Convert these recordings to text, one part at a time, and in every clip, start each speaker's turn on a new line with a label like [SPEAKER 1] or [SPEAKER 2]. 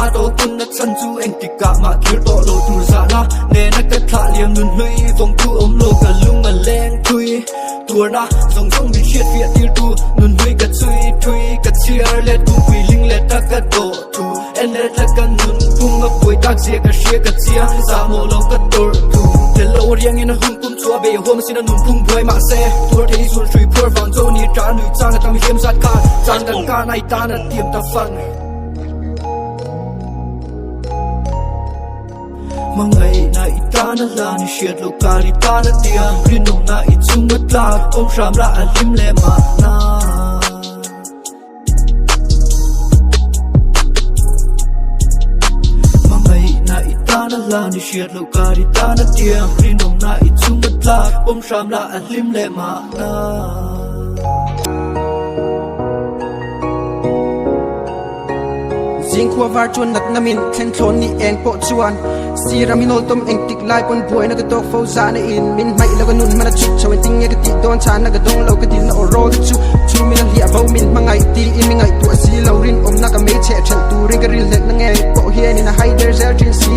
[SPEAKER 1] ta to tun na chan chu eng tika ma kir to lo tur za na ne na ka tha liam nun hlui vong tu om lo ka lung a leng thui tur na zong zong bi chiat fia tir tu nun hlui ka chui thui ka chiar let tu pi ling let ta ka to tu en let ta ka nun pung a poi tak sia ka shia ka chia za mo lo ka tor tu te lo riang in a hum kum chua be hom sin a nun pung boi ma se tur thei sul shui phur vang zo ni tra nui chang tam hiam zat ka chang dan ka nai ta na tiam ta fan mangai na itana la ni shiat lo kari ta na tia rinung na ichung matla om sham ra alim le ma na mangai na itana la ni shiat lo kari ta na tia rinung na ichung matla om sham ra alim le ma na
[SPEAKER 2] Jing khua var chuan nat namin thlen thlon ni eng po chuan siraminol tom eng tik lai pon buai na ka tok fo za na in min mai la ka nun mana chit chawin ting ka ti don chan na ka dong lo ka din na orol chu min lia bo min mangai ti i mi ngai tu si lo rin om na ka me che thel tu ring ka ril let na nge po hian in a high there's urgency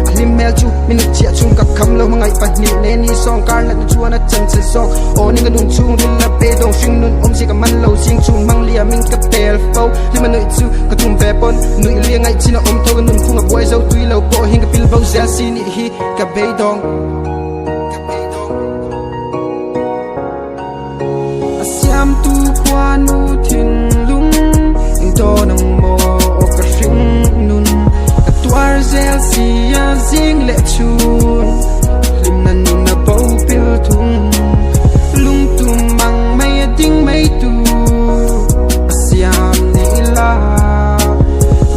[SPEAKER 2] alim mel chu min chia chung ka kham lo mangai pa ni ne ni song kar na chuan a chan se song o ning ka nun chung ril la pe dong sing nun om si ka man lo sing chung mang lia min ka pel fo li man noi chu ka tum ve pon nui liang ai china om to nun phung a boy zo tui lo po hing ka pil bo zel sin ni hi ka be dong asiam tu kwa nu thin lung in to nang mo ka shing nun ka tuar zel si ya zing le chun lim nan nun na po pil thung lung tum mang mai ding mai tu asiam ni la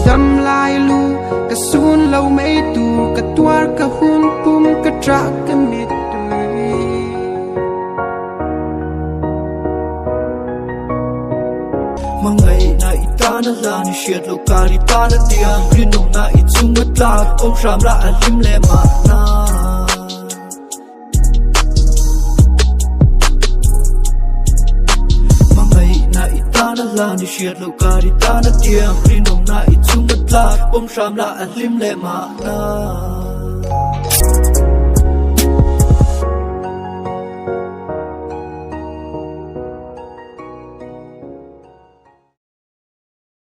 [SPEAKER 2] dam lai lu ka sun lo mai tu ka tuar ka hun pum ka tra ka mit tui
[SPEAKER 1] mangai na itana la ni shiat lo kari ta na tia rinung na ichung matla om sham ra alim le ma na mangai na itana la ni shiat lo kari ta na tia rinung na ichung matla om sham ra alim le ma na